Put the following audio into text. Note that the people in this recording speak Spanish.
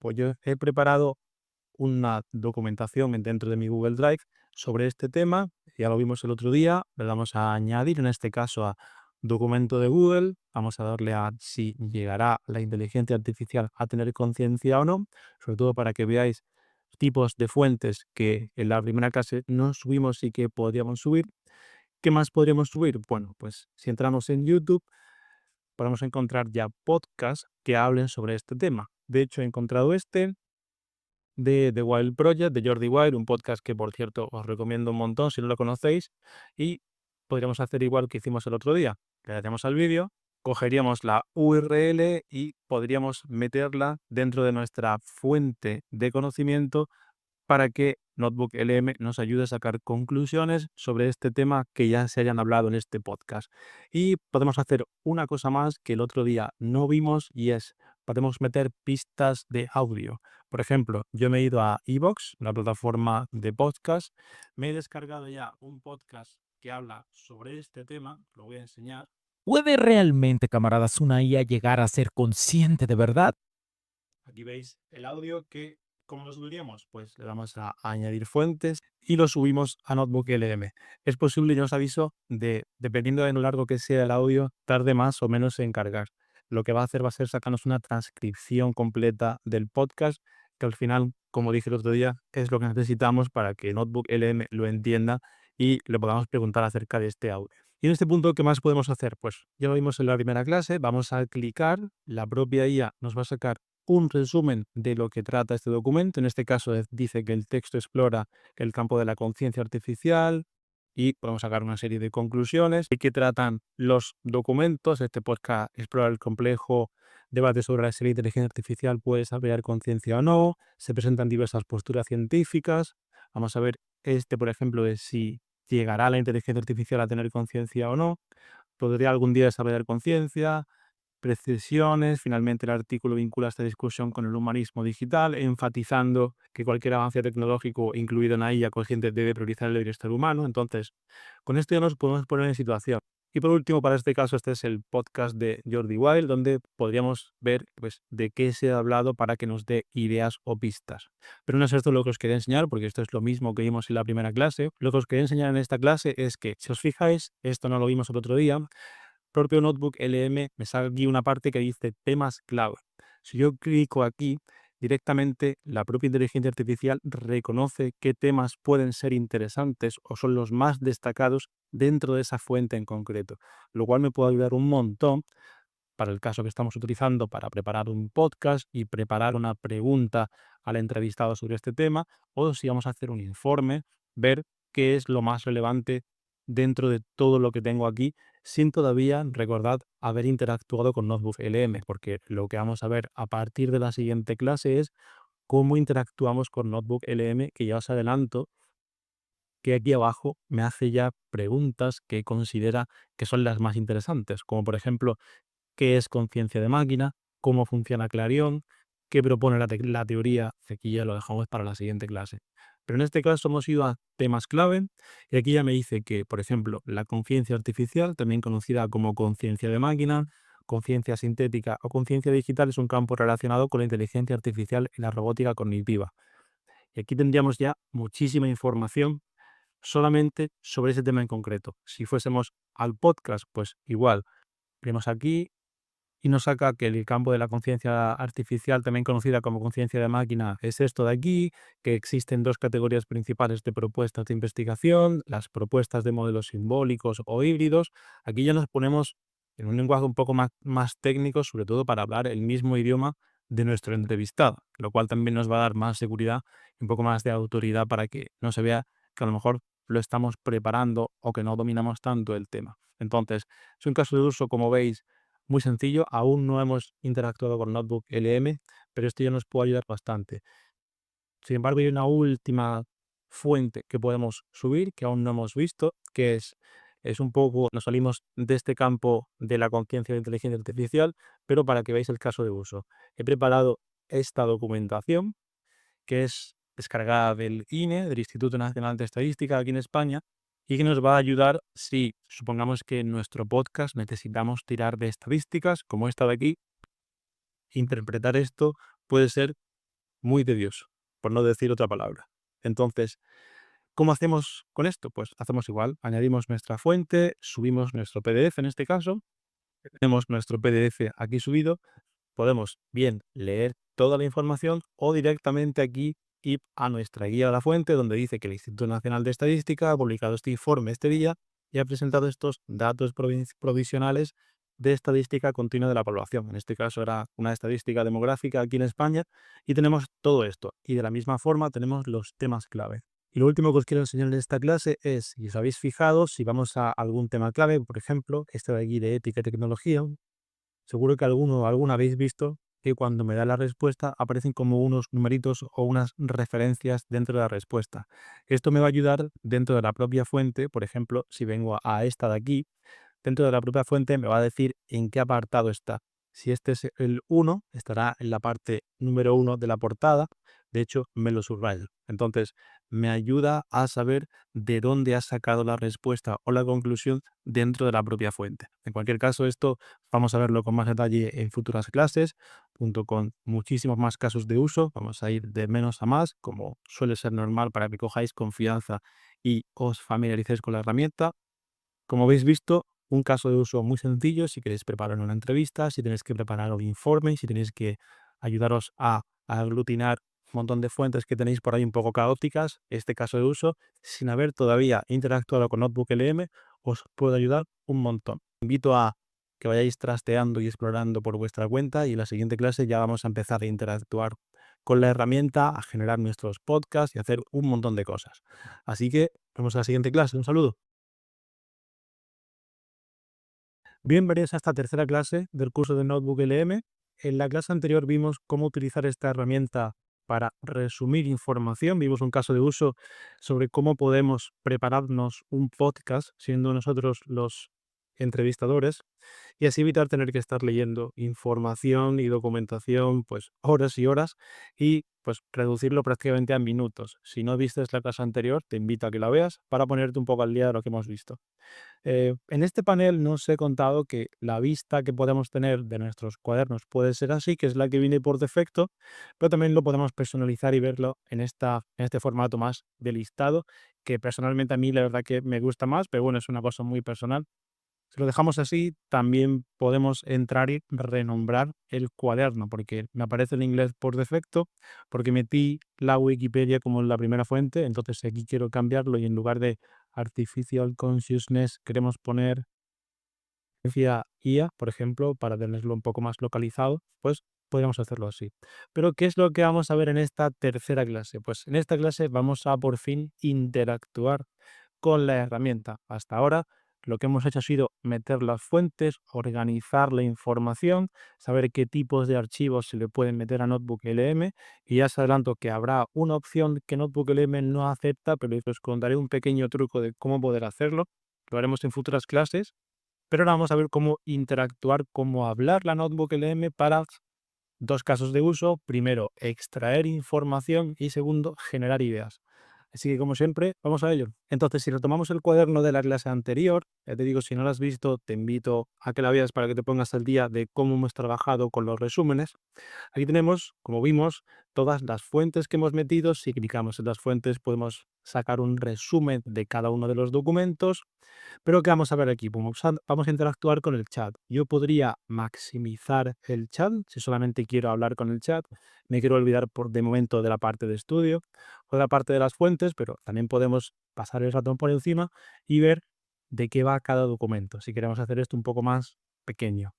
Pues yo he preparado una documentación dentro de mi Google Drive sobre este tema. Ya lo vimos el otro día. Le damos a añadir, en este caso a documento de Google. Vamos a darle a si llegará la inteligencia artificial a tener conciencia o no, sobre todo para que veáis tipos de fuentes que en la primera clase no subimos y que podríamos subir. ¿Qué más podríamos subir? Bueno, pues si entramos en YouTube, podemos encontrar ya podcasts que hablen sobre este tema. De hecho, he encontrado este de The Wild Project, de Jordi Wild, un podcast que, por cierto, os recomiendo un montón si no lo conocéis. Y podríamos hacer igual que hicimos el otro día. Le daríamos al vídeo, cogeríamos la URL y podríamos meterla dentro de nuestra fuente de conocimiento para que Notebook LM nos ayude a sacar conclusiones sobre este tema que ya se hayan hablado en este podcast. Y podemos hacer una cosa más que el otro día no vimos y es, podemos meter pistas de audio. Por ejemplo, yo me he ido a iVoox, una plataforma de podcast, me he descargado ya un podcast que habla sobre este tema, lo voy a enseñar. ¿Puede realmente, camaradas, una IA llegar a ser consciente de verdad? Aquí veis el audio que, ¿cómo lo subiríamos? Pues le damos a añadir fuentes y lo subimos a Notebook LM. Es posible, yo os aviso, dependiendo de lo largo que sea el audio, tarde más o menos en cargar. Lo que va a hacer va a ser sacarnos una transcripción completa del podcast, que al final, como dije el otro día, es lo que necesitamos para que Notebook LM lo entienda y le podamos preguntar acerca de este audio. Y en este punto, ¿qué más podemos hacer? Pues ya lo vimos en la primera clase, vamos a clicar, la propia IA nos va a sacar un resumen de lo que trata este documento. En este caso dice que el texto explora el campo de la conciencia artificial y podemos sacar una serie de conclusiones de qué tratan los documentos. Este podcast explora el complejo debate sobre la serie de inteligencia artificial puede desarrollar conciencia o no. Se presentan diversas posturas científicas. Vamos a ver este, por ejemplo, de si llegará la inteligencia artificial a tener conciencia o no. ¿Podría algún día desarrollar conciencia? Precisiones. Finalmente, el artículo vincula esta discusión con el humanismo digital, enfatizando que cualquier avance tecnológico incluido en la IA consciente debe priorizar el bienestar humano. Entonces, con esto ya nos podemos poner en situación. Y por último, para este caso, este es el podcast de Jordi Wild, donde podríamos ver pues, de qué se ha hablado para que nos dé ideas o pistas. Pero no es esto lo que os quería enseñar, porque esto es lo mismo que vimos en la primera clase. Lo que os quería enseñar en esta clase es que, si os fijáis, esto no lo vimos el otro día, propio Notebook LM me sale aquí una parte que dice temas clave. Si yo clico aquí, directamente la propia inteligencia artificial reconoce qué temas pueden ser interesantes o son los más destacados dentro de esa fuente en concreto, lo cual me puede ayudar un montón para el caso que estamos utilizando para preparar un podcast y preparar una pregunta al entrevistado sobre este tema, o si vamos a hacer un informe, ver qué es lo más relevante dentro de todo lo que tengo aquí, sin todavía, recordad, haber interactuado con Notebook LM, porque lo que vamos a ver a partir de la siguiente clase es cómo interactuamos con Notebook LM, que ya os adelanto que aquí abajo me hace ya preguntas que considera que son las más interesantes, como por ejemplo, qué es conciencia de máquina, cómo funciona Clarion, qué propone la teoría, que aquí ya lo dejamos para la siguiente clase. Pero en este caso hemos ido a temas clave y aquí ya me dice que, por ejemplo, la conciencia artificial, también conocida como conciencia de máquina, conciencia sintética o conciencia digital, es un campo relacionado con la inteligencia artificial y la robótica cognitiva. Y aquí tendríamos ya muchísima información solamente sobre ese tema en concreto. Si fuésemos al podcast, pues igual, vemos aquí y nos saca que el campo de la conciencia artificial, también conocida como conciencia de máquina, es esto de aquí, que existen dos categorías principales de propuestas de investigación, las propuestas de modelos simbólicos o híbridos. Aquí ya nos ponemos en un lenguaje un poco más técnico, sobre todo para hablar el mismo idioma de nuestro entrevistado, lo cual también nos va a dar más seguridad y un poco más de autoridad para que no se vea que a lo mejor lo estamos preparando o que no dominamos tanto el tema. Entonces, es un caso de uso, como veis, muy sencillo. Aún no hemos interactuado con Notebook LM, pero esto ya nos puede ayudar bastante. Sin embargo, hay una última fuente que podemos subir, que aún no hemos visto, que es un poco, nos salimos de este campo de la conciencia de inteligencia artificial, pero para que veáis el caso de uso. He preparado esta documentación, que es descargada del INE, del Instituto Nacional de Estadística, aquí en España, y que nos va a ayudar si supongamos que en nuestro podcast necesitamos tirar de estadísticas, como esta de aquí. Interpretar esto puede ser muy tedioso, por no decir otra palabra. Entonces, ¿cómo hacemos con esto? Pues hacemos igual, añadimos nuestra fuente, subimos nuestro PDF en este caso, tenemos nuestro PDF aquí subido, podemos bien leer toda la información o directamente aquí ir a nuestra guía de la fuente donde dice que el Instituto Nacional de Estadística ha publicado este informe este día y ha presentado estos datos provisionales de estadística continua de la población. En este caso era una estadística demográfica aquí en España y tenemos todo esto. Y de la misma forma tenemos los temas clave. Y lo último que os quiero enseñar en esta clase es, si os habéis fijado, si vamos a algún tema clave, por ejemplo, este de aquí de ética y tecnología, seguro que alguna habéis visto que cuando me da la respuesta aparecen como unos numeritos o unas referencias dentro de la respuesta. Esto me va a ayudar dentro de la propia fuente, por ejemplo, si vengo a esta de aquí, dentro de la propia fuente me va a decir en qué apartado está. Si este es el 1, estará en la parte número 1 de la portada. De hecho, me lo subrayo. Entonces, me ayuda a saber de dónde has sacado la respuesta o la conclusión dentro de la propia fuente. En cualquier caso, esto vamos a verlo con más detalle en futuras clases, junto con muchísimos más casos de uso. Vamos a ir de menos a más, como suele ser normal para que cojáis confianza y os familiaricéis con la herramienta. Como habéis visto, un caso de uso muy sencillo si queréis preparar una entrevista, si tenéis que preparar un informe, si tenéis que ayudaros a aglutinar un montón de fuentes que tenéis por ahí un poco caóticas. Este caso de uso, sin haber todavía interactuado con Notebook LM, os puede ayudar un montón. Invito a que vayáis trasteando y explorando por vuestra cuenta y en la siguiente clase ya vamos a empezar a interactuar con la herramienta, a generar nuestros podcasts y hacer un montón de cosas. Así que, nos vemos en la siguiente clase. Un saludo. Bienvenidos a esta tercera clase del curso de Notebook LM. En la clase anterior vimos cómo utilizar esta herramienta para resumir información. Vimos un caso de uso sobre cómo podemos prepararnos un podcast siendo nosotros los entrevistadores y así evitar tener que estar leyendo información y documentación pues horas y horas y pues reducirlo prácticamente a minutos. Si no viste la clase anterior, te invito a que la veas para ponerte un poco al día de lo que hemos visto. En este panel nos he contado que la vista que podemos tener de nuestros cuadernos puede ser así, que es la que viene por defecto, pero también lo podemos personalizar y verlo en este formato más de listado, que personalmente a mí la verdad que me gusta más, pero bueno, es una cosa muy personal. Si lo dejamos así, también podemos entrar y renombrar el cuaderno, porque me aparece en inglés por defecto, porque metí la Wikipedia como la primera fuente, entonces aquí quiero cambiarlo y en lugar de Artificial Consciousness queremos poner IA, por ejemplo, para tenerlo un poco más localizado, pues podríamos hacerlo así. Pero, ¿qué es lo que vamos a ver en esta tercera clase? Pues en esta clase vamos a por fin interactuar con la herramienta. Hasta ahora lo que hemos hecho ha sido meter las fuentes, organizar la información, saber qué tipos de archivos se le pueden meter a Notebook LM y ya os adelanto que habrá una opción que Notebook LM no acepta, pero os contaré un pequeño truco de cómo poder hacerlo. Lo haremos en futuras clases, pero ahora vamos a ver cómo interactuar, cómo hablar la Notebook LM para dos casos de uso. Primero, extraer información y segundo, generar ideas. Así que, como siempre, vamos a ello. Entonces, si retomamos el cuaderno de la clase anterior, ya te digo, si no lo has visto, te invito a que la veas para que te pongas al día de cómo hemos trabajado con los resúmenes. Aquí tenemos, como vimos, todas las fuentes que hemos metido. Si clicamos en las fuentes, podemos sacar un resumen de cada uno de los documentos. Pero ¿qué vamos a ver aquí? Vamos a interactuar con el chat. Yo podría maximizar el chat si solamente quiero hablar con el chat. Me quiero olvidar de momento de la parte de estudio o de la parte de las fuentes, pero también podemos pasar el ratón por encima y ver de qué va cada documento, si queremos hacer esto un poco más pequeño.